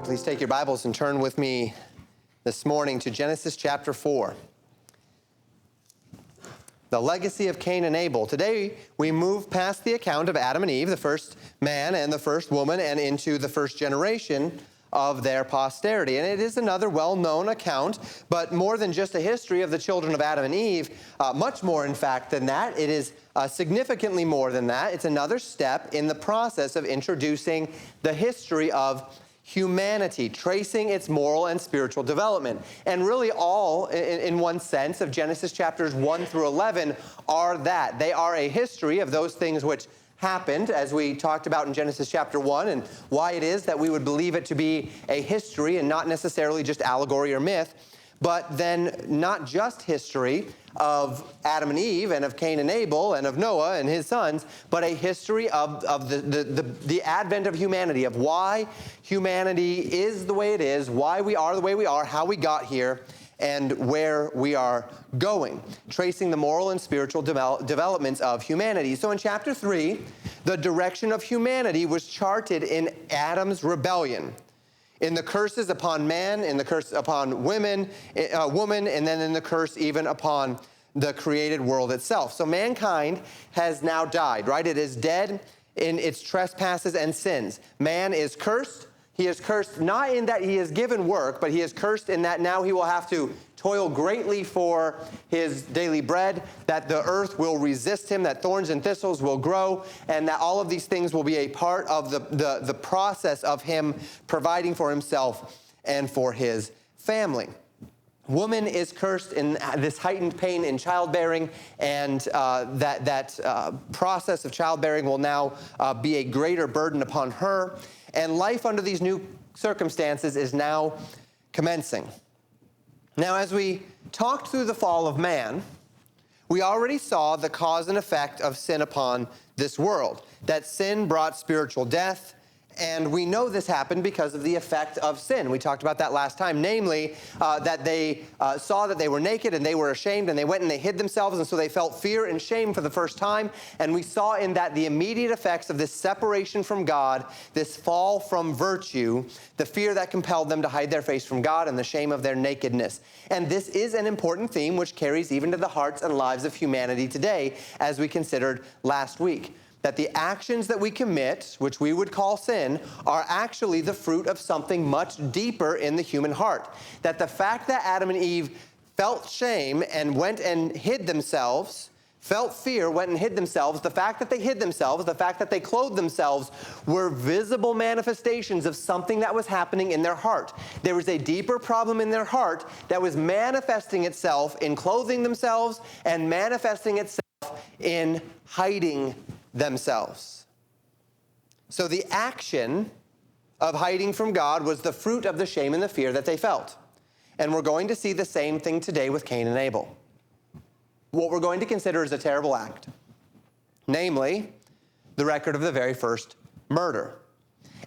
right, please take your Bibles and turn with me this morning to Genesis chapter 4. The legacy of Cain and Abel. Today, we move past the account of Adam and Eve, the first man and the first woman, and into the first generation of their posterity. And it is another well-known account, but more than just a history of the children of Adam and Eve, much more, in fact, than that. It is significantly more than that. It's another step in the process of introducing the history of humanity, tracing its moral and spiritual development. And really all, in one sense, of Genesis chapters 1 through 11 are that. They are a history of those things which happened, as we talked about in Genesis chapter 1, and why it is that we would believe it to be a history and not necessarily just allegory or myth, but then not just history of Adam and Eve and of Cain and Abel and of Noah and his sons, but a history of the advent of humanity, of why humanity is the way it is, why we are the way we are, how we got here, and where we are going, tracing the moral and spiritual developments of humanity. So in chapter 3, the direction of humanity was charted in Adam's rebellion, in the curses upon man, in the curse upon woman, and then in the curse even upon the created world itself. So mankind has now died, right? It is dead in its trespasses and sins. Man is cursed. He is cursed not in that he is given work, but he is cursed in that now he will have to toil greatly for his daily bread, that the earth will resist him, that thorns and thistles will grow, and that all of these things will be a part of the process of him providing for himself and for his family. Woman is cursed in this heightened pain in childbearing, and that process of childbearing will now be a greater burden upon her. And life under these new circumstances is now commencing. Now, as we talked through the fall of man, we already saw the cause and effect of sin upon this world, that sin brought spiritual death. And we know this happened because of the effect of sin. We talked about that last time, namely that they saw that they were naked and they were ashamed, and they went and they hid themselves, and so they felt fear and shame for the first time. And we saw in that the immediate effects of this separation from God, this fall from virtue, the fear that compelled them to hide their face from God, and the shame of their nakedness. And this is an important theme which carries even to the hearts and lives of humanity today, as we considered last week. That the actions that we commit, which we would call sin, are actually the fruit of something much deeper in the human heart. That the fact that Adam and Eve felt shame and went and hid themselves, felt fear, went and hid themselves, the fact that they hid themselves, the fact that they clothed themselves were visible manifestations of something that was happening in their heart. There was a deeper problem in their heart that was manifesting itself in clothing themselves and manifesting itself in hiding themselves. So the action of hiding from God was the fruit of the shame and the fear that they felt. And we're going to see the same thing today with Cain and Abel. What we're going to consider is a terrible act, namely the record of the very first murder.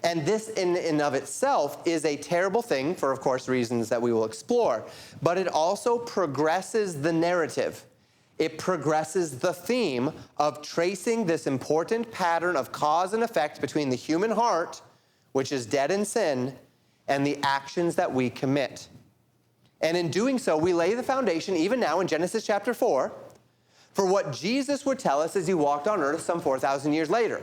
And this in and of itself is a terrible thing for, of course, reasons that we will explore. But it also progresses the narrative. It progresses the theme of tracing this important pattern of cause and effect between the human heart, which is dead in sin, and the actions that we commit. And in doing so, we lay the foundation, even now in Genesis chapter 4, for what Jesus would tell us as he walked on earth some 4,000 years later.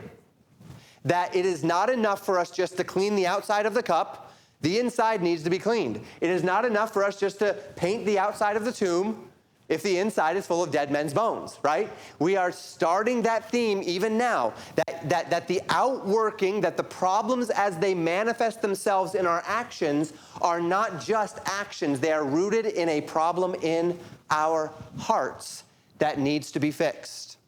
That it is not enough for us just to clean the outside of the cup. The inside needs to be cleaned. It is not enough for us just to paint the outside of the tomb if the inside is full of dead men's bones, right? We are starting that theme even now, that the outworking, that the problems as they manifest themselves in our actions are not just actions. They are rooted in a problem in our hearts that needs to be fixed.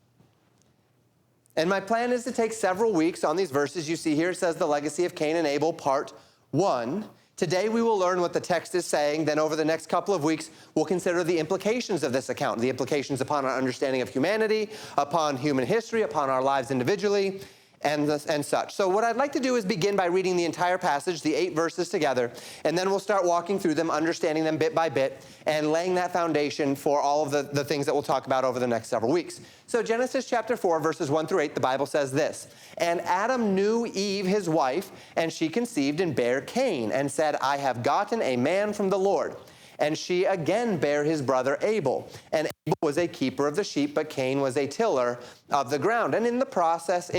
And my plan is to take several weeks on these verses. You see here it says the legacy of Cain and Abel, part 1. Today we will learn what the text is saying. Then over the next couple of weeks, we'll consider the implications of this account, the implications upon our understanding of humanity, upon human history, upon our lives individually. and such. So what I'd like to do is begin by reading the entire passage, the 8 verses together, and then we'll start walking through them, understanding them bit by bit, and laying that foundation for all of the things that we'll talk about over the next several weeks. So Genesis chapter 4, verses 1 through 8, the Bible says this, "And Adam knew Eve his wife, and she conceived and bare Cain, and said, I have gotten a man from the Lord. And she again bare his brother Abel. And Abel was a keeper of the sheep, but Cain was a tiller of the ground. And in process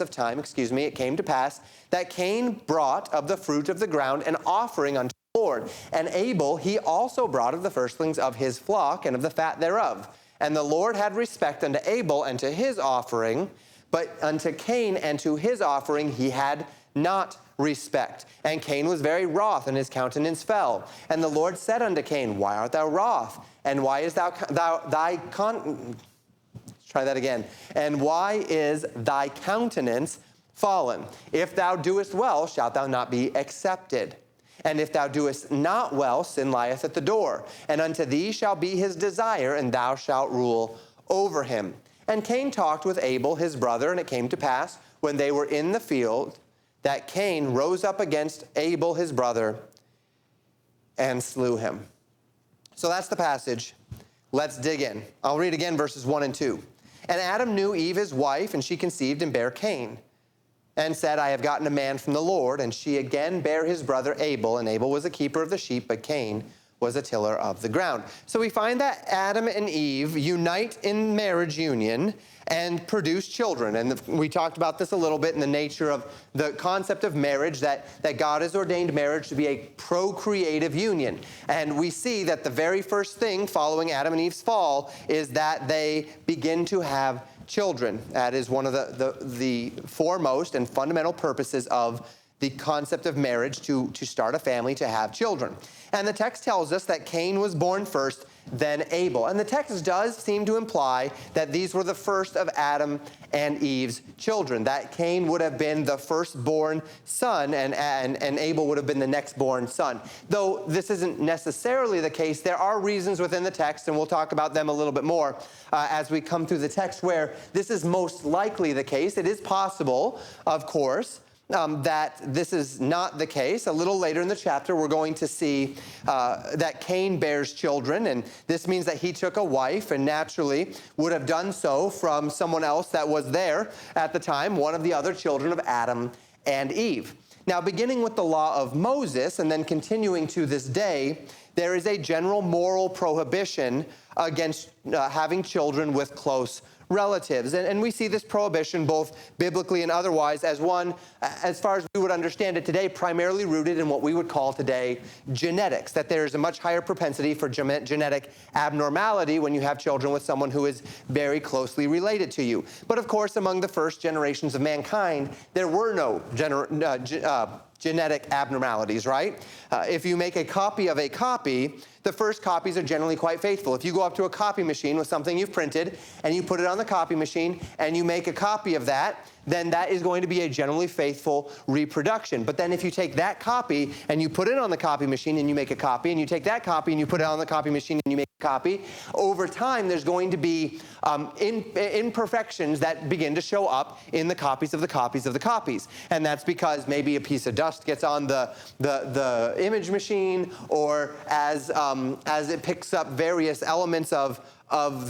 of time, it came to pass that Cain brought of the fruit of the ground an offering unto the Lord. And Abel he also brought of the firstlings of his flock and of the fat thereof. And the Lord had respect unto Abel and to his offering, but unto Cain and to his offering he had not respect. And Cain was very wroth, and his countenance fell. And the Lord said unto Cain, Why art thou wroth? And why is And why is thy countenance fallen? If thou doest well, shalt thou not be accepted. And if thou doest not well, sin lieth at the door. And unto thee shall be his desire, and thou shalt rule over him. And Cain talked with Abel his brother, and it came to pass, when they were in the field, that Cain rose up against Abel his brother and slew him." So that's the passage. Let's dig in. I'll read again verses 1 and 2. "And Adam knew Eve his wife, and she conceived and bare Cain, and said, I have gotten a man from the Lord. And she again bare his brother Abel, and Abel was a keeper of the sheep, but Cain was a tiller of the ground." So we find that Adam and Eve unite in marriage union and produce children. And we talked about this a little bit in the nature of the concept of marriage, that God has ordained marriage to be a procreative union. And we see that the very first thing following Adam and Eve's fall is that they begin to have children. That is one of the foremost and fundamental purposes of the concept of marriage, to start a family, to have children. And the text tells us that Cain was born first, then Abel. And the text does seem to imply that these were the first of Adam and Eve's children, that Cain would have been the firstborn son and Abel would have been the nextborn son. Though this isn't necessarily the case, there are reasons within the text, and we'll talk about them a little bit more as we come through the text, where this is most likely the case. It is possible, of course, that this is not the case. A little later in the chapter, we're going to see that Cain bears children, and this means that he took a wife and naturally would have done so from someone else that was there at the time, one of the other children of Adam and Eve. Now, beginning with the law of Moses and then continuing to this day, there is a general moral prohibition against having children with close relatives. And we see this prohibition both biblically and otherwise as one, as far as we would understand it today, primarily rooted in what we would call today genetics, that there's a much higher propensity for genetic abnormality when you have children with someone who is very closely related to you. But of course, among the first generations of mankind, there were no genetic abnormalities, right? If you make a copy of a copy, the first copies are generally quite faithful. If you go up to a copy machine with something you've printed and you put it on the copy machine and you make a copy of that, then that is going to be a generally faithful reproduction. But then if you take that copy and you put it on the copy machine and you make a copy, and you take that copy and you put it on the copy machine and you make a copy, over time there's going to be imperfections that begin to show up in the copies of the copies of the copies. And that's because maybe a piece of dust gets on the image machine, or as it picks up various elements of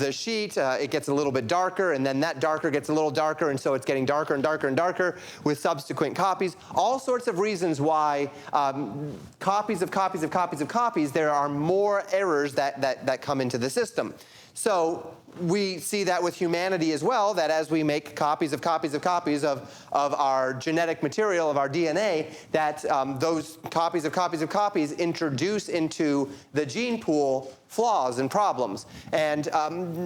the sheet, it gets a little bit darker, and then that darker gets a little darker, and so it's getting darker and darker and darker with subsequent copies. All sorts of reasons why copies of copies of copies of copies, there are more errors that come into the system. So we see that with humanity as well, that as we make copies of copies of copies of our genetic material, of our DNA, that those copies of copies of copies introduce into the gene pool flaws and problems. And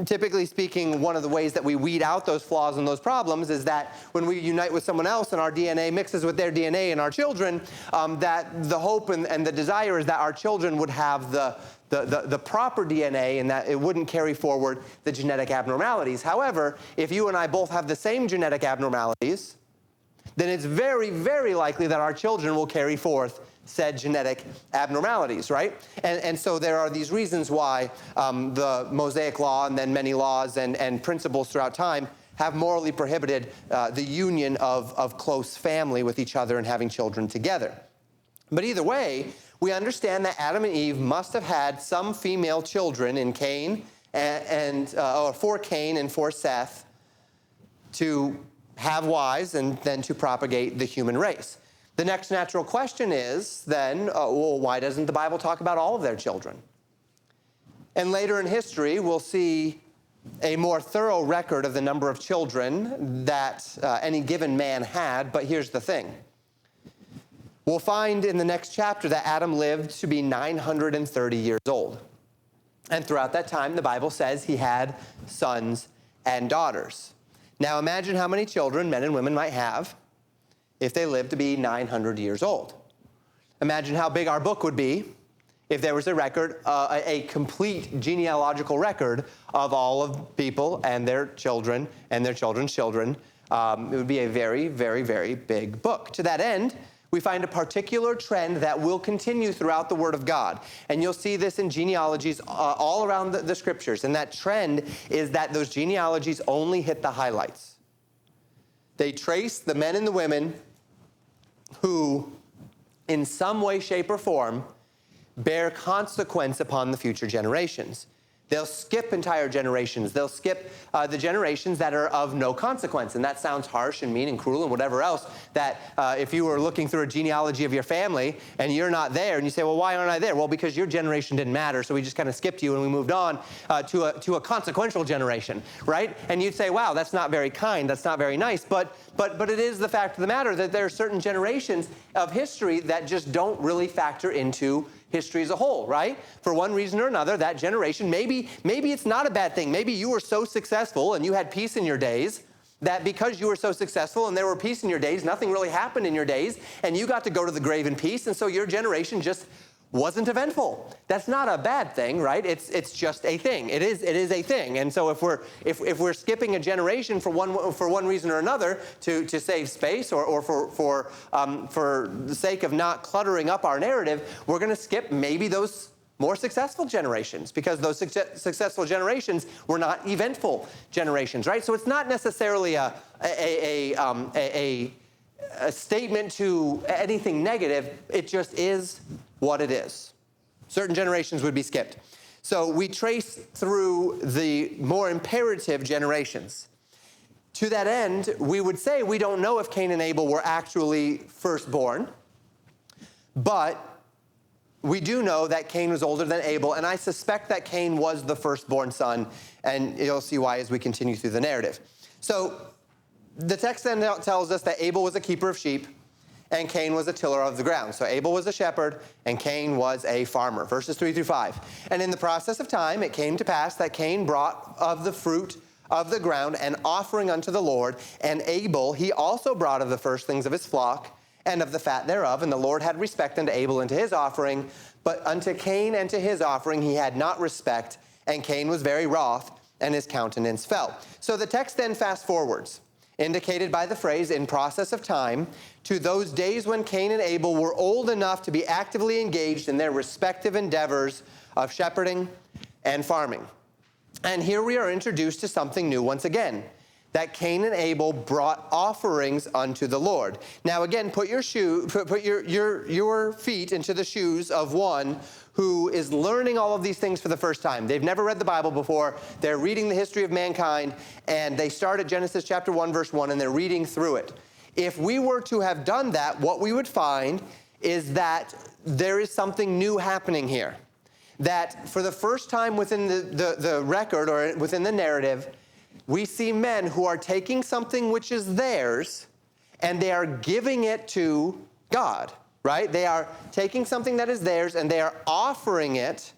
typically speaking, one of the ways that we weed out those flaws and those problems is that when we unite with someone else and our DNA mixes with their DNA in our children, that the hope and the desire is that our children would have the proper DNA and that it wouldn't carry forward the genetic abnormalities. However, if you and I both have the same genetic abnormalities, then it's very, very likely that our children will carry forth said genetic abnormalities, right? And so there are these reasons why the Mosaic law and then many laws and principles throughout time have morally prohibited the union of close family with each other and having children together. But either way, we understand that Adam and Eve must have had some female children in Cain or for Cain and for Seth to have wives and then to propagate the human race. The next natural question is then, well, why doesn't the Bible talk about all of their children? And later in history, we'll see a more thorough record of the number of children that any given man had, but here's the thing. We'll find in the next chapter that Adam lived to be 930 years old. And throughout that time, the Bible says he had sons and daughters. Now imagine how many children men and women might have if they lived to be 900 years old. Imagine how big our book would be if there was a record, a complete genealogical record of all of people and their children and their children's children. It would be a very, very, very big book. To that end, we find a particular trend that will continue throughout the Word of God. And you'll see this in genealogies all around the Scriptures. And that trend is that those genealogies only hit the highlights. They trace the men and the women who, in some way, shape, or form, bear consequence upon the future generations. They'll skip entire generations. They'll skip the generations that are of no consequence. And that sounds harsh and mean and cruel and whatever else, that if you were looking through a genealogy of your family and you're not there and you say, well, why aren't I there? Well, because your generation didn't matter, so we just kind of skipped you and we moved on to a consequential generation, right? And you'd say, wow, that's not very kind, that's not very nice. But it is the fact of the matter that there are certain generations of history that just don't really factor into history as a whole, right? For one reason or another, that generation, maybe it's not a bad thing. Maybe you were so successful and you had peace in your days that because you were so successful and there were peace in your days, nothing really happened in your days, and you got to go to the grave in peace, and so your generation just wasn't eventful. That's not a bad thing, right? It's just a thing. It is a thing. And so if we're skipping a generation for one reason or another to save space or for the sake of not cluttering up our narrative, we're going to skip maybe those more successful generations because those successful generations were not eventful generations, right? So it's not necessarily a statement to anything negative. It just is what it is. Certain generations would be skipped. So we trace through the more imperative generations. To that end, we would say we don't know if Cain and Abel were actually firstborn, but we do know that Cain was older than Abel, and I suspect that Cain was the firstborn son, and you'll see why as we continue through the narrative. So the text then tells us that Abel was a keeper of sheep, and Cain was a tiller of the ground. So Abel was a shepherd, and Cain was a farmer. Verses 3-5. And in the process of time, it came to pass that Cain brought of the fruit of the ground an offering unto the Lord, and Abel he also brought of the firstlings of his flock, and of the fat thereof. And the Lord had respect unto Abel and to his offering, but unto Cain and to his offering he had not respect, and Cain was very wroth, and his countenance fell. So the text then fast forwards, indicated by the phrase, in process of time, to those days when Cain and Abel were old enough to be actively engaged in their respective endeavors of shepherding and farming. And here we are introduced to something new once again, that Cain and Abel brought offerings unto the Lord. Now again, put your feet into the shoes of one who is learning all of these things for the first time. They've never read the Bible before. They're reading the history of mankind, and they start at Genesis chapter 1, verse 1, and they're reading through it. If we were to have done that, what we would find is that there is something new happening here. That for the first time within the record or within the narrative, we see men who are taking something which is theirs and they are giving it to God, right? They are taking something that is theirs and they are offering it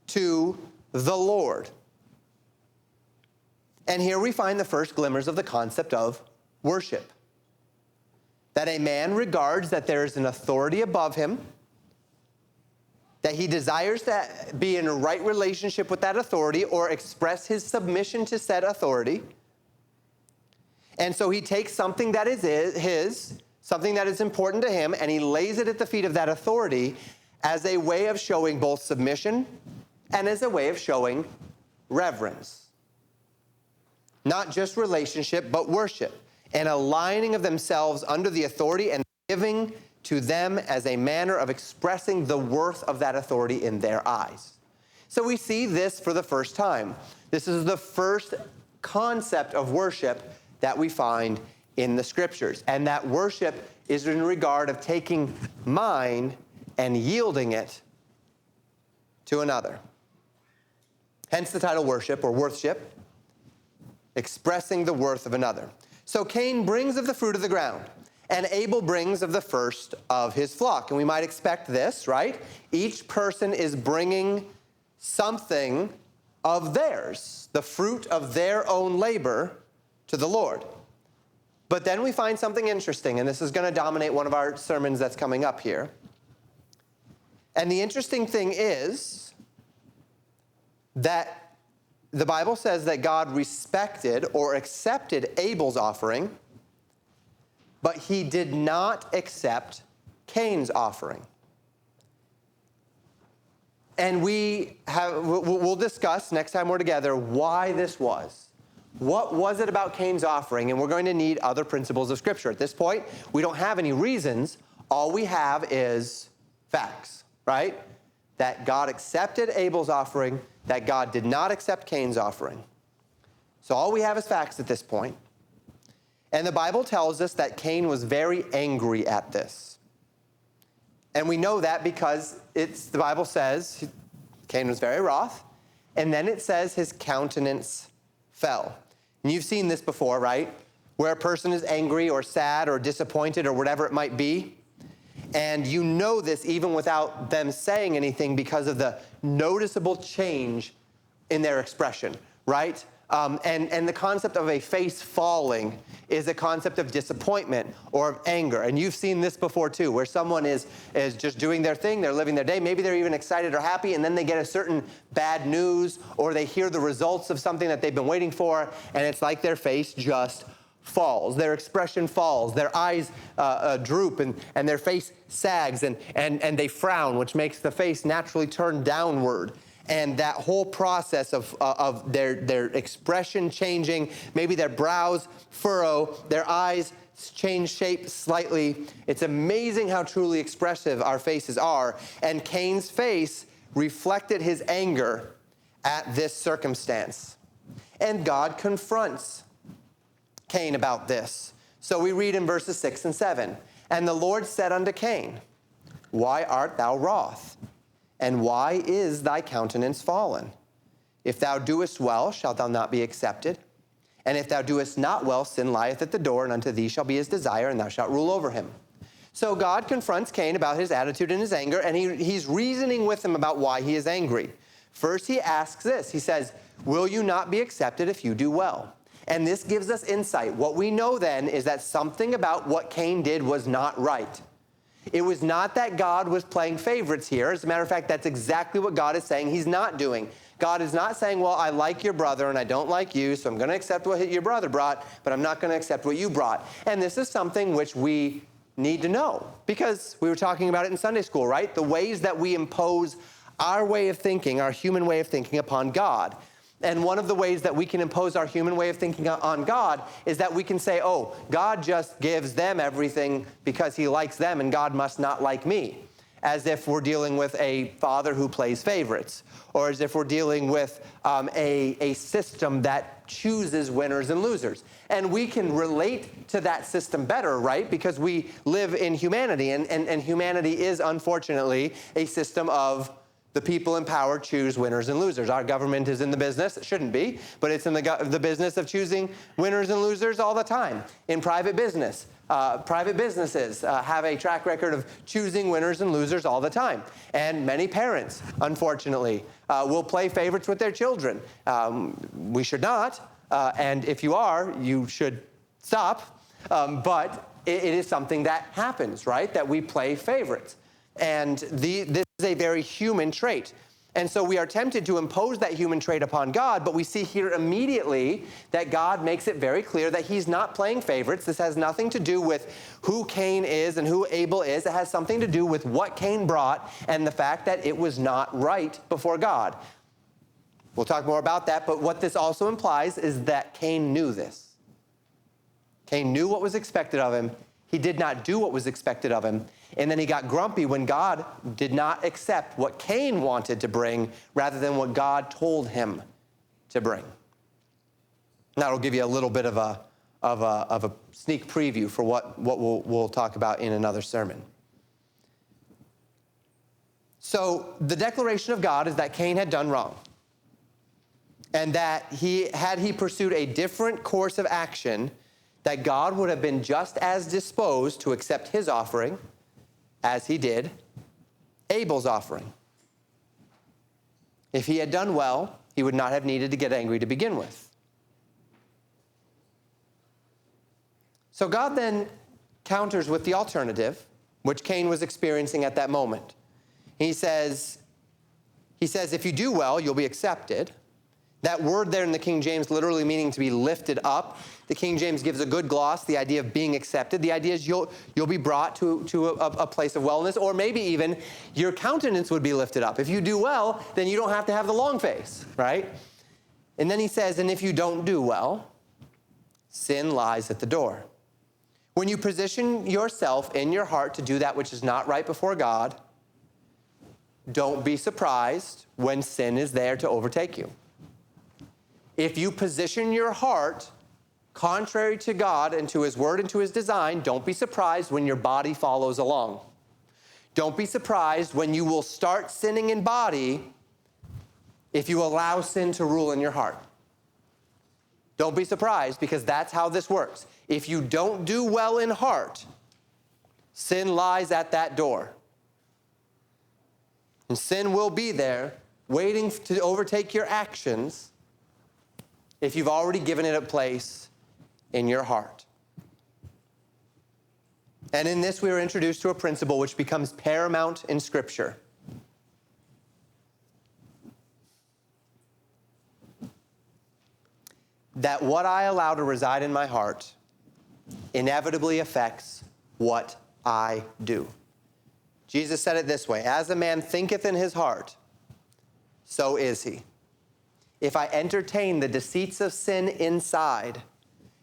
to the Lord. And here we find the first glimmers of the concept of worship. That a man regards that there is an authority above him, that he desires to be in a right relationship with that authority or express his submission to said authority. And so he takes something that is his, something that is important to him, and he lays it at the feet of that authority as a way of showing both submission and as a way of showing reverence. not just relationship, but worship, and aligning of themselves under the authority and giving to them as a manner of expressing the worth of that authority in their eyes. So we see this for the first time. This is the first concept of worship that we find in the scriptures. And that worship is in regard of taking mine and yielding it to another. Hence the title worship or worthship, expressing the worth of another. So Cain brings of the fruit of the ground, and Abel brings of the first of his flock. And we might expect this, right? Each person is bringing something of theirs, the fruit of their own labor, to the Lord. But then we find something interesting, and this is going to dominate one of our sermons that's coming up here. And the interesting thing is that the Bible says that God respected or accepted Abel's offering, but he did not accept Cain's offering. And we'll discuss next time we're together why this was. What was it about Cain's offering? And we're going to need other principles of Scripture. At this point, we don't have any reasons. All we have is facts, right? That God accepted Abel's offering, that God did not accept Cain's offering. So all we have is facts at this point. And the Bible tells us that Cain was very angry at this. And we know that because the Bible says Cain was very wroth, and then it says his countenance fell. And you've seen this before, right? Where a person is angry or sad or disappointed or whatever it might be. And you know this even without them saying anything because of the noticeable change in their expression, right? And the concept of a face falling is a concept of disappointment or of anger. And you've seen this before too, where someone is just doing their thing, they're living their day, maybe they're even excited or happy, and then they get a certain bad news or they hear the results of something that they've been waiting for, and it's like their face just falls, their expression falls, their eyes droop, and their face sags, and they frown, which makes the face naturally turn downward. And that whole process of their expression changing, maybe their brows furrow, their eyes change shape slightly. It's amazing how truly expressive our faces are. And Cain's face reflected his anger at this circumstance. And God confronts Cain about this. So we read in verses 6 and 7, "And the Lord said unto Cain, Why art thou wroth? And why is thy countenance fallen? If thou doest well, shalt thou not be accepted? And if thou doest not well, sin lieth at the door, and unto thee shall be his desire, and thou shalt rule over him." So God confronts Cain about his attitude and his anger, and he's reasoning with him about why he is angry. First, he asks this. He says, "Will you not be accepted if you do well?" And this gives us insight. What we know then is that something about what Cain did was not right. It was not that God was playing favorites here. As a matter of fact, that's exactly what God is saying he's not doing. God is not saying, well, I like your brother and I don't like you, so I'm going to accept what your brother brought, but I'm not going to accept what you brought. And this is something which we need to know, because we were talking about it in Sunday school, right? The ways that we impose our way of thinking, our human way of thinking upon God. And one of the ways that we can impose our human way of thinking on God is that we can say, oh, God just gives them everything because he likes them and God must not like me. As if we're dealing with a father who plays favorites, or as if we're dealing with a system that chooses winners and losers. And we can relate to that system better, right? Because we live in humanity, and humanity is unfortunately a system of the people in power choose winners and losers. Our government is in the business, it shouldn't be, but it's in the business of choosing winners and losers all the time. In private business, private businesses have a track record of choosing winners and losers all the time. And many parents, unfortunately, will play favorites with their children. We should not, and if you are, you should stop. But it is something that happens, right? That we play favorites. And this is a very human trait. And so we are tempted to impose that human trait upon God, but we see here immediately that God makes it very clear that he's not playing favorites. This has nothing to do with who Cain is and who Abel is. It has something to do with what Cain brought and the fact that it was not right before God. We'll talk more about that, but what this also implies is that Cain knew this. Cain knew what was expected of him. He did not do what was expected of him. And then he got grumpy when God did not accept what Cain wanted to bring rather than what God told him to bring. That'll give you a little bit of a sneak preview for what we'll talk about in another sermon. So the declaration of God is that Cain had done wrong, and that had he pursued a different course of action, that God would have been just as disposed to accept his offering as he did Abel's offering. If he had done well, he would not have needed to get angry to begin with. So God then counters with the alternative, which Cain was experiencing at that moment. He says, if you do well, you'll be accepted. That word there in the King James literally meaning to be lifted up. The King James gives a good gloss, the idea of being accepted. The idea is you'll be brought to a place of wellness, or maybe even your countenance would be lifted up. If you do well, then you don't have to have the long face, right? And then he says, and if you don't do well, sin lies at the door. When you position yourself in your heart to do that which is not right before God, don't be surprised when sin is there to overtake you. If you position your heart contrary to God and to his word and to his design, don't be surprised when your body follows along. Don't be surprised when you will start sinning in body if you allow sin to rule in your heart. Don't be surprised, because that's how this works. If you don't do well in heart, sin lies at that door. And sin will be there waiting to overtake your actions if you've already given it a place in your heart. And in this, we are introduced to a principle which becomes paramount in Scripture. That what I allow to reside in my heart inevitably affects what I do. Jesus said it this way, as a man thinketh in his heart, so is he. If I entertain the deceits of sin inside,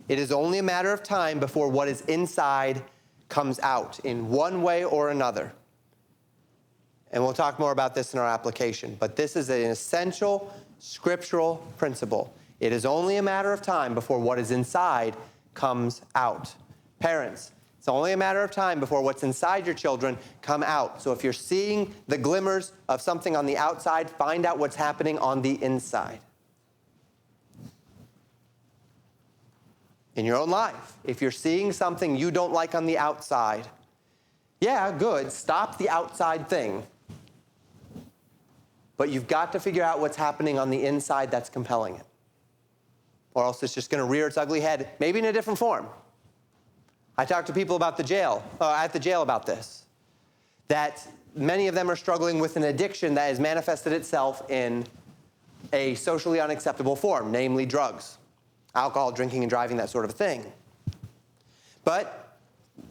it is only a matter of time before what is inside comes out in one way or another. And we'll talk more about this in our application, but this is an essential scriptural principle. It is only a matter of time before what is inside comes out. Parents, it's only a matter of time before what's inside your children come out. So if you're seeing the glimmers of something on the outside, find out what's happening on the inside. In your own life, if you're seeing something you don't like on the outside, yeah, good, stop the outside thing. But you've got to figure out what's happening on the inside that's compelling it. Or else it's just going to rear its ugly head, maybe in a different form. I talked to people about at the jail about this, that many of them are struggling with an addiction that has manifested itself in a socially unacceptable form, namely drugs, alcohol, drinking, and driving, that sort of thing. But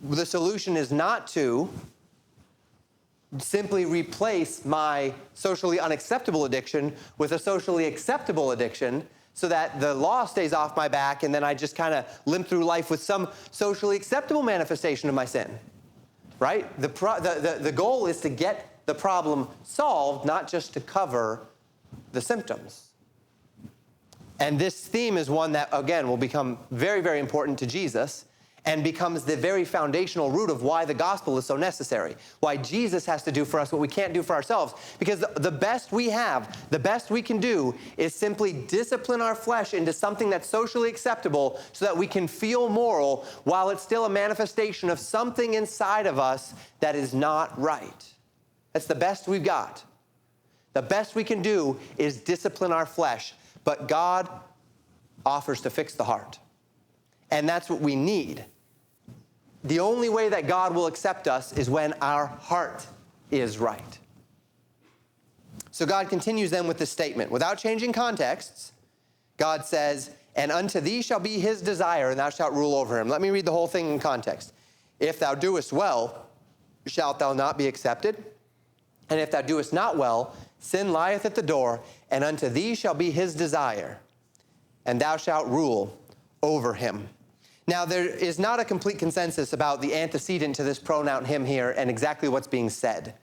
the solution is not to simply replace my socially unacceptable addiction with a socially acceptable addiction, so that the law stays off my back and then I just kind of limp through life with some socially acceptable manifestation of my sin, right? The goal is to get the problem solved, not just to cover the symptoms. And this theme is one that, again, will become very, very important to Jesus and becomes the very foundational root of why the gospel is so necessary, why Jesus has to do for us what we can't do for ourselves. Because the best we have, the best we can do is simply discipline our flesh into something that's socially acceptable so that we can feel moral while it's still a manifestation of something inside of us that is not right. That's the best we've got. The best we can do is discipline our flesh, but God offers to fix the heart. And that's what we need. The only way that God will accept us is when our heart is right. So God continues then with this statement. Without changing contexts, God says, and unto thee shall be his desire, and thou shalt rule over him. Let me read the whole thing in context. If thou doest well, shalt thou not be accepted? And if thou doest not well, sin lieth at the door, and unto thee shall be his desire, and thou shalt rule over him. Now, there is not a complete consensus about the antecedent to this pronoun him here and exactly what's being said.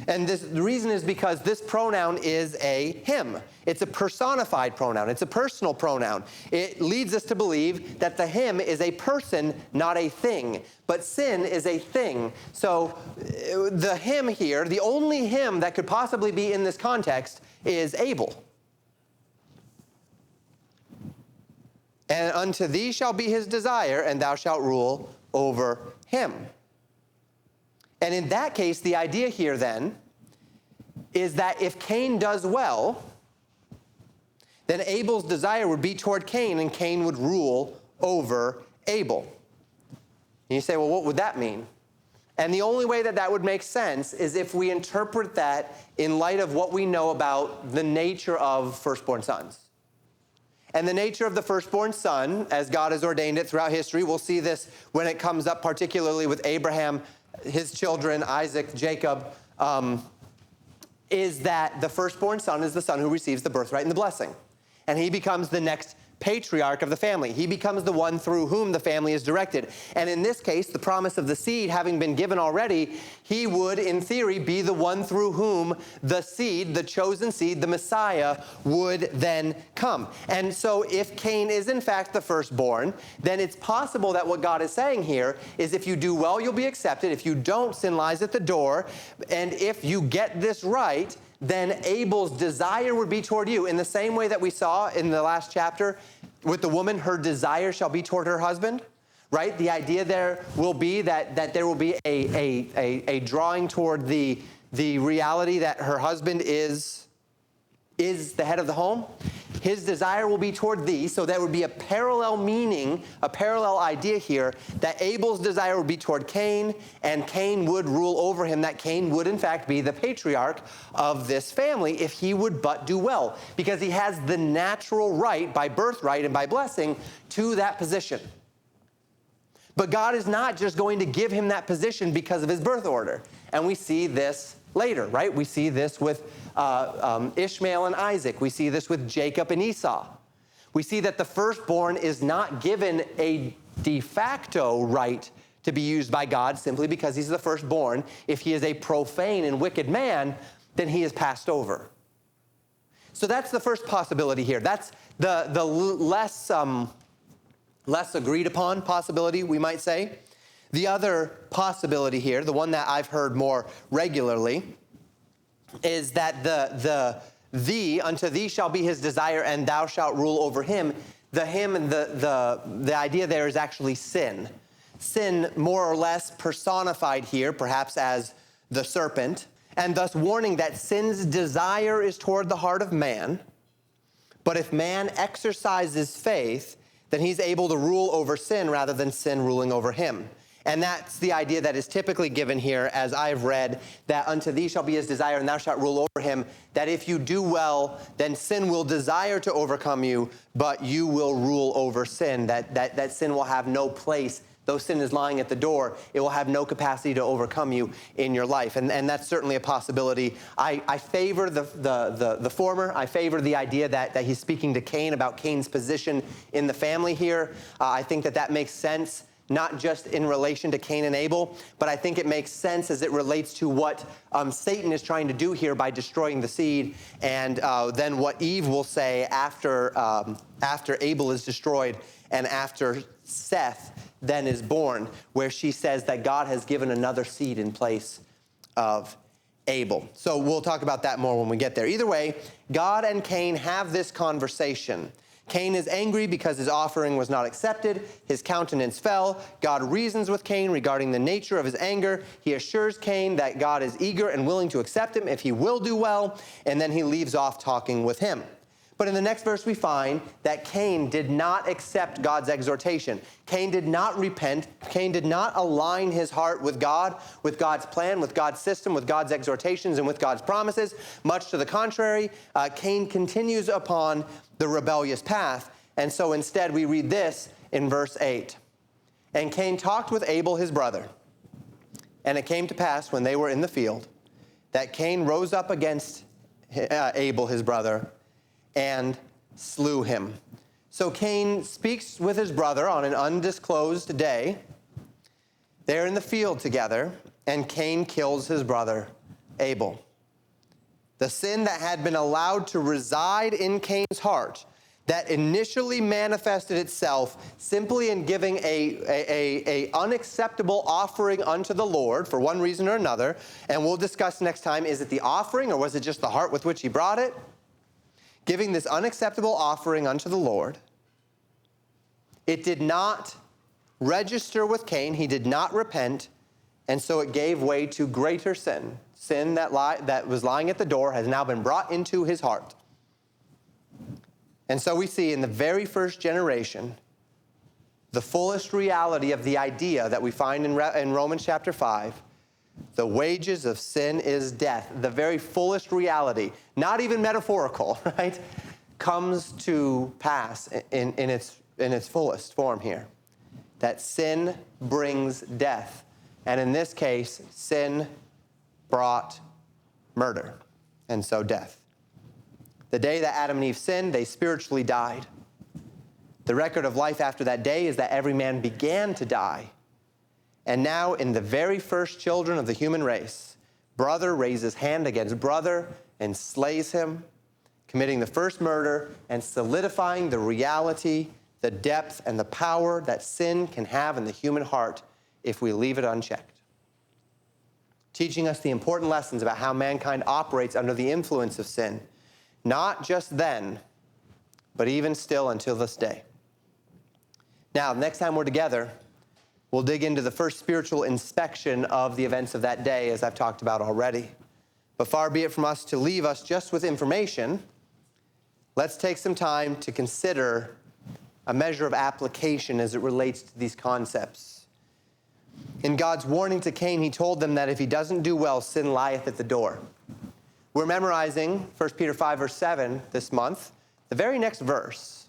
And the reason is because this pronoun is a him. It's a personified pronoun. It's a personal pronoun. It leads us to believe that the him is a person, not a thing. But sin is a thing. So the him here, the only him that could possibly be in this context is Abel. And unto thee shall be his desire, and thou shalt rule over him. And in that case, the idea here then is that if Cain does well, then Abel's desire would be toward Cain, and Cain would rule over Abel. And you say, well, what would that mean? And the only way that that would make sense is if we interpret that in light of what we know about the nature of firstborn sons. And the nature of the firstborn son, as God has ordained it throughout history, we'll see this when it comes up particularly with Abraham, his children, Isaac, Jacob, is that the firstborn son is the son who receives the birthright and the blessing. And he becomes the next patriarch of the family. He becomes the one through whom the family is directed. And in this case, the promise of the seed having been given already, he would, in theory, be the one through whom the seed, the chosen seed, the Messiah, would then come. And so if Cain is in fact the firstborn, then it's possible that what God is saying here is if you do well, you'll be accepted. If you don't, sin lies at the door. And if you get this right, then Abel's desire would be toward you. In the same way that we saw in the last chapter with the woman, her desire shall be toward her husband, right? The idea there will be that there will be a drawing toward the reality that her husband is the head of the home. His desire will be toward thee, so there would be a parallel meaning, a parallel idea here, that Abel's desire would be toward Cain, and Cain would rule over him, that Cain would in fact be the patriarch of this family if he would but do well, because he has the natural right, by birthright and by blessing, to that position. But God is not just going to give him that position because of his birth order, and we see this later, right? We see this with Ishmael and Isaac. We see this with Jacob and Esau. We see that the firstborn is not given a de facto right to be used by God simply because he's the firstborn. If he is a profane and wicked man, then he is passed over. So that's the first possibility here. That's the less agreed upon possibility, we might say. The other possibility here, the one that I've heard more regularly, is that unto thee shall be his desire, and thou shalt rule over him. The him and the idea there is actually sin. Sin more or less personified here, perhaps as the serpent, and thus warning that sin's desire is toward the heart of man, but if man exercises faith, then he's able to rule over sin rather than sin ruling over him. And that's the idea that is typically given here, as I've read, that unto thee shall be his desire, and thou shalt rule over him, that if you do well, then sin will desire to overcome you, but you will rule over sin, that sin will have no place. Though sin is lying at the door, it will have no capacity to overcome you in your life. And that's certainly a possibility. I favor the former. I favor the idea that he's speaking to Cain about Cain's position in the family here. I think that makes sense, not just in relation to Cain and Abel, but I think it makes sense as it relates to what Satan is trying to do here by destroying the seed, and then what Eve will say after Abel is destroyed and after Seth then is born, where she says that God has given another seed in place of Abel. So we'll talk about that more when we get there. Either way, God and Cain have this conversation. Cain is angry because his offering was not accepted. His countenance fell. God reasons with Cain regarding the nature of his anger. He assures Cain that God is eager and willing to accept him if he will do well, and then he leaves off talking with him. But in the next verse, we find that Cain did not accept God's exhortation. Cain did not repent. Cain did not align his heart with God, with God's plan, with God's system, with God's exhortations, and with God's promises. Much to the contrary, Cain continues upon the rebellious path. And so instead, we read this in verse 8. And Cain talked with Abel, his brother. And it came to pass when they were in the field that Cain rose up against Abel, his brother, and slew him. So Cain speaks with his brother on an undisclosed day. They're in the field together, and Cain kills his brother, Abel. The sin that had been allowed to reside in Cain's heart, that initially manifested itself simply in giving a unacceptable offering unto the Lord for one reason or another, and we'll discuss next time, is it the offering or was it just the heart with which he brought it? Giving this unacceptable offering unto the Lord, it did not register with Cain. He did not repent, and so it gave way to greater sin. Sin that was lying at the door has now been brought into his heart. And so we see in the very first generation the fullest reality of the idea that we find in Romans chapter 5. The wages of sin is death. The very fullest reality, not even metaphorical, right, comes to pass in its fullest form here. That sin brings death. And in this case, sin brought murder, and so death. The day that Adam and Eve sinned, they spiritually died. The record of life after that day is that every man began to die. And now, in the very first children of the human race, brother raises hand against brother and slays him, committing the first murder and solidifying the reality, the depth, and the power that sin can have in the human heart if we leave it unchecked. Teaching us the important lessons about how mankind operates under the influence of sin, not just then, but even still until this day. Now, next time we're together, we'll dig into the first spiritual inspection of the events of that day, as I've talked about already. But far be it from us to leave us just with information. Let's take some time to consider a measure of application as it relates to these concepts. In God's warning to Cain, he told them that if he doesn't do well, sin lieth at the door. We're memorizing 1 Peter 5, verse 7 this month. The very next verse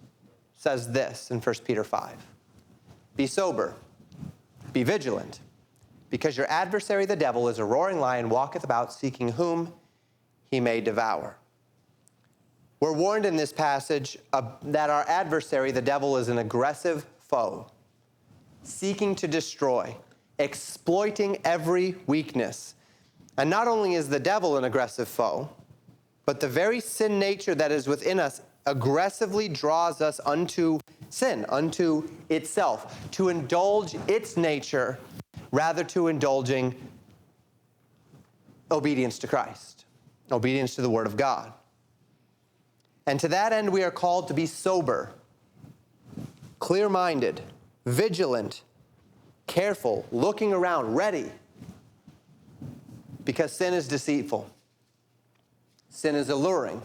says this in 1 Peter 5. Be sober, be vigilant, because your adversary the devil is a roaring lion, walketh about seeking whom he may devour. We're warned in this passage that our adversary, the devil, is an aggressive foe, seeking to destroy, exploiting every weakness. And not only is the devil an aggressive foe, but the very sin nature that is within us aggressively draws us unto sin, unto itself, to indulge its nature rather to indulging obedience to Christ, obedience to the Word of God. And to that end, we are called to be sober, clear-minded, vigilant, careful, looking around, ready. Because sin is deceitful. Sin is alluring.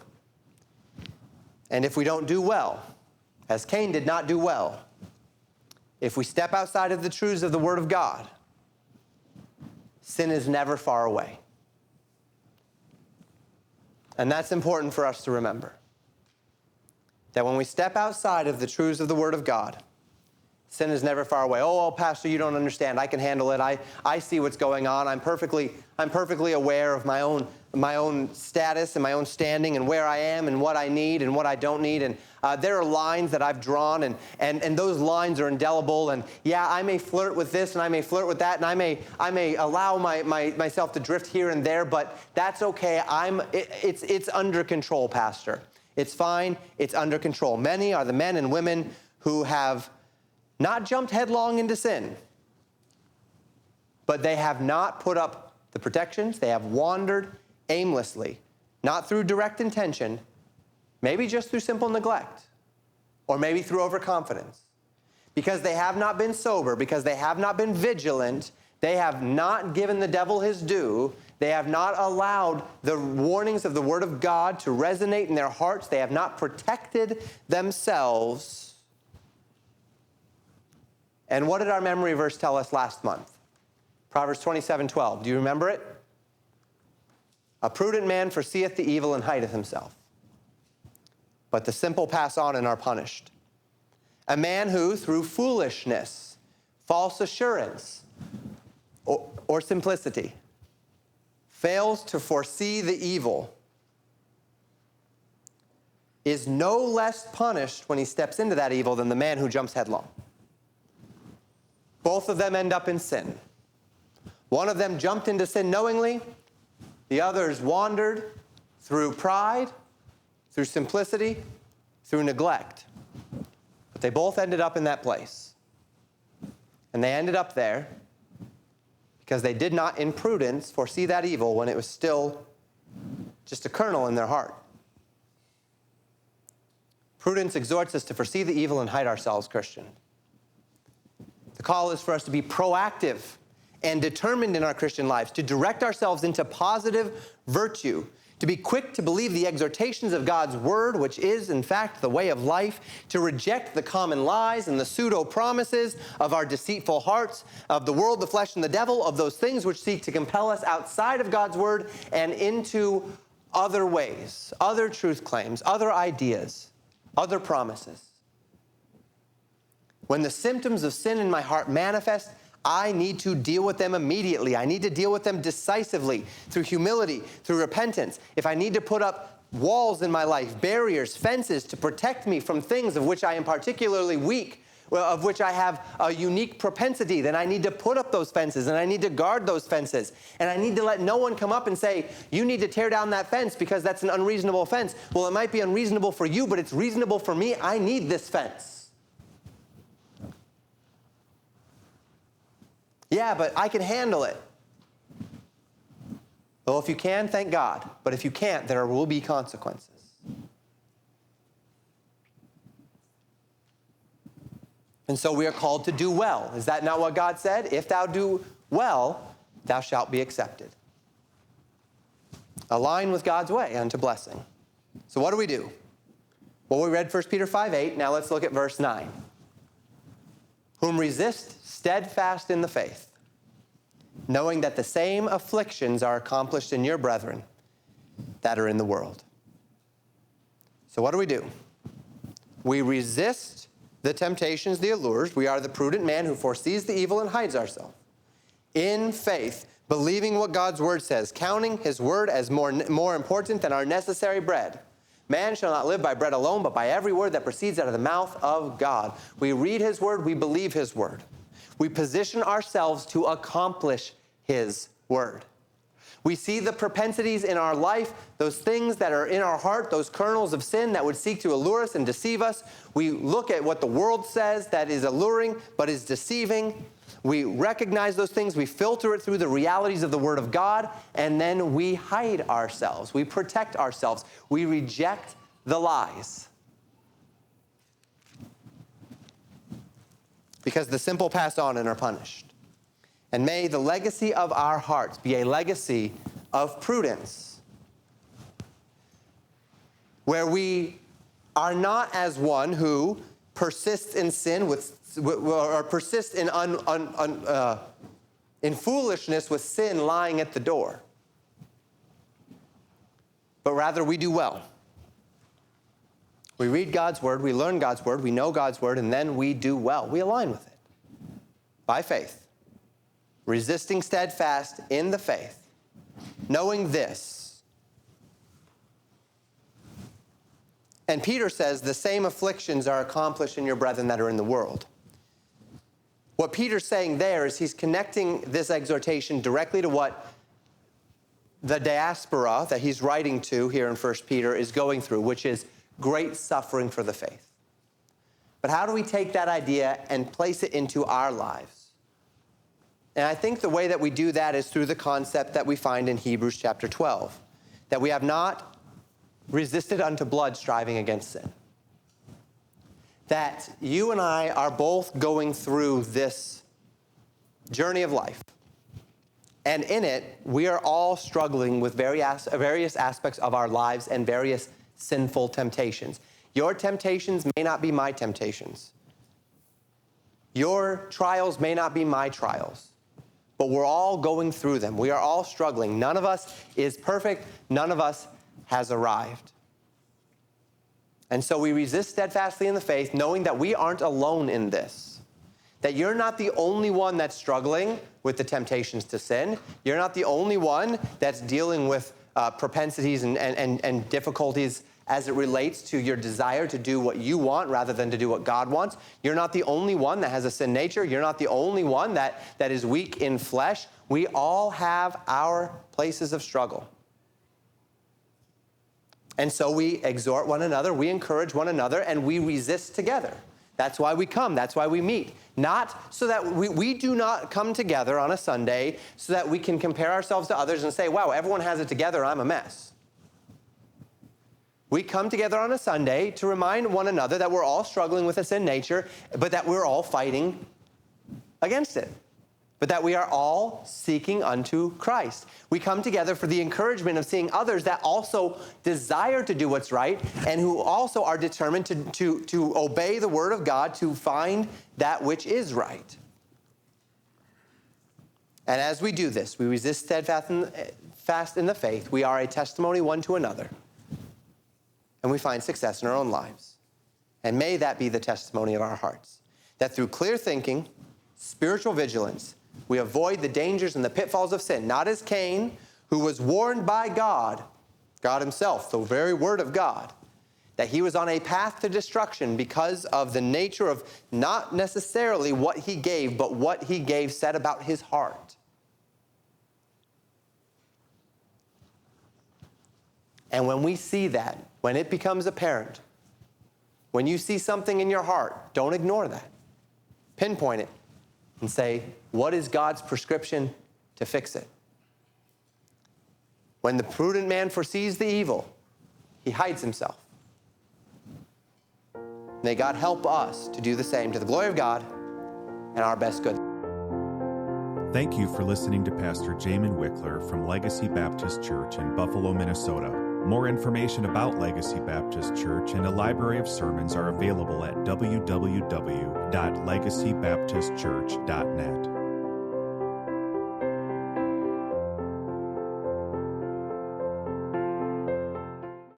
And if we don't do well, as Cain did not do well, if we step outside of the truths of the Word of God, sin is never far away. And that's important for us to remember. That when we step outside of the truths of the Word of God, sin is never far away. Oh, Pastor, you don't understand. I can handle it. I see what's going on. I'm perfectly aware of my own status and my own standing and where I am and what I need and what I don't need. And there are lines that I've drawn, and those lines are indelible. And yeah, I may flirt with this and I may flirt with that, and I may allow myself to drift here and there, but that's okay. It's under control, Pastor. It's fine. It's under control. Many are the men and women who have not jumped headlong into sin, but they have not put up the protections. They have wandered aimlessly, not through direct intention, maybe just through simple neglect, or maybe through overconfidence. Because they have not been sober, because they have not been vigilant, they have not given the devil his due, they have not allowed the warnings of the Word of God to resonate in their hearts, they have not protected themselves. And what did our memory verse tell us last month? Proverbs 27:12. Do you remember it? A prudent man foreseeth the evil and hideth himself, but the simple pass on and are punished. A man who, through foolishness, false assurance, or simplicity, fails to foresee the evil is no less punished when he steps into that evil than the man who jumps headlong. Both of them end up in sin. One of them jumped into sin knowingly. The others wandered through pride, through simplicity, through neglect. But they both ended up in that place. And they ended up there because they did not, in prudence, foresee that evil when it was still just a kernel in their heart. Prudence exhorts us to foresee the evil and hide ourselves, Christian. The call is for us to be proactive and determined in our Christian lives, to direct ourselves into positive virtue, to be quick to believe the exhortations of God's word, which is, in fact, the way of life, to reject the common lies and the pseudo-promises of our deceitful hearts, of the world, the flesh, and the devil, of those things which seek to compel us outside of God's word and into other ways, other truth claims, other ideas, other promises. When the symptoms of sin in my heart manifest, I need to deal with them immediately. I need to deal with them decisively, through humility, through repentance. If I need to put up walls in my life, barriers, fences to protect me from things of which I am particularly weak, of which I have a unique propensity, then I need to put up those fences and I need to guard those fences. And I need to let no one come up and say, you need to tear down that fence because that's an unreasonable fence. Well, it might be unreasonable for you, but it's reasonable for me. I need this fence. Yeah, but I can handle it. Well, if you can, thank God. But if you can't, there will be consequences. And so we are called to do well. Is that not what God said? If thou do well, thou shalt be accepted. Align with God's way unto blessing. So what do we do? Well, we read 1 Peter 5:8. Now let's look at verse 9. Whom resist steadfast in the faith, knowing that the same afflictions are accomplished in your brethren that are in the world. So what do? We resist the temptations, the allures. We are the prudent man who foresees the evil and hides ourselves. In faith, believing what God's word says, counting his word as more important than our necessary bread. Man shall not live by bread alone, but by every word that proceeds out of the mouth of God. We read his word, we believe his word. We position ourselves to accomplish his word. We see the propensities in our life, those things that are in our heart, those kernels of sin that would seek to allure us and deceive us. We look at what the world says that is alluring but is deceiving. We recognize those things, we filter it through the realities of the Word of God, and then we hide ourselves. We protect ourselves. We reject the lies. Because the simple pass on and are punished. And may the legacy of our hearts be a legacy of prudence, where we are not as one who persists in sin or persists in foolishness with sin lying at the door, but rather we do well. We read God's word, we learn God's word, we know God's word, and then we do well. We align with it by faith, resisting steadfast in the faith, knowing this. And Peter says the same afflictions are accomplished in your brethren that are in the world. What Peter's saying there is he's connecting this exhortation directly to what the diaspora that he's writing to here in 1 Peter is going through, which is great suffering for the faith. But how do we take that idea and place it into our lives? And I think the way that we do that is through the concept that we find in Hebrews chapter 12, that we have not resisted unto blood striving against sin. That you and I are both going through this journey of life. And in it, we are all struggling with various aspects of our lives and various sinful temptations. Your temptations may not be my temptations. Your trials may not be my trials. But we're all going through them. We are all struggling. None of us is perfect. None of us has arrived. And so we resist steadfastly in the faith, knowing that we aren't alone in this. That you're not the only one that's struggling with the temptations to sin. You're not the only one that's dealing with propensities and difficulties as it relates to your desire to do what you want rather than to do what God wants. You're not the only one that has a sin nature. You're not the only one that is weak in flesh. We all have our places of struggle. And so we exhort one another, we encourage one another, and we resist together. That's why we come. That's why we meet. Not so that we do not come together on a Sunday so that we can compare ourselves to others and say, wow, everyone has it together, I'm a mess. We come together on a Sunday to remind one another that we're all struggling with a sin nature, but that we're all fighting against it. But that we are all seeking unto Christ. We come together for the encouragement of seeing others that also desire to do what's right and who also are determined to obey the word of God to find that which is right. And as we do this, we resist steadfast in the faith. We are a testimony one to another. And we find success in our own lives. And may that be the testimony of our hearts. That through clear thinking, spiritual vigilance, we avoid the dangers and the pitfalls of sin, not as Cain, who was warned by God himself, the very word of God, that he was on a path to destruction because of the nature of not necessarily what he gave, but what he gave said about his heart. And when we see that, when it becomes apparent, when you see something in your heart, don't ignore that. Pinpoint it. And say, what is God's prescription to fix it? When the prudent man foresees the evil, he hides himself. May God help us to do the same to the glory of God and our best good. Thank you for listening to Pastor Jamen Wikler from Legacy Baptist Church in Buffalo, Minnesota. More information about Legacy Baptist Church and a library of sermons are available at www.legacybaptistchurch.net.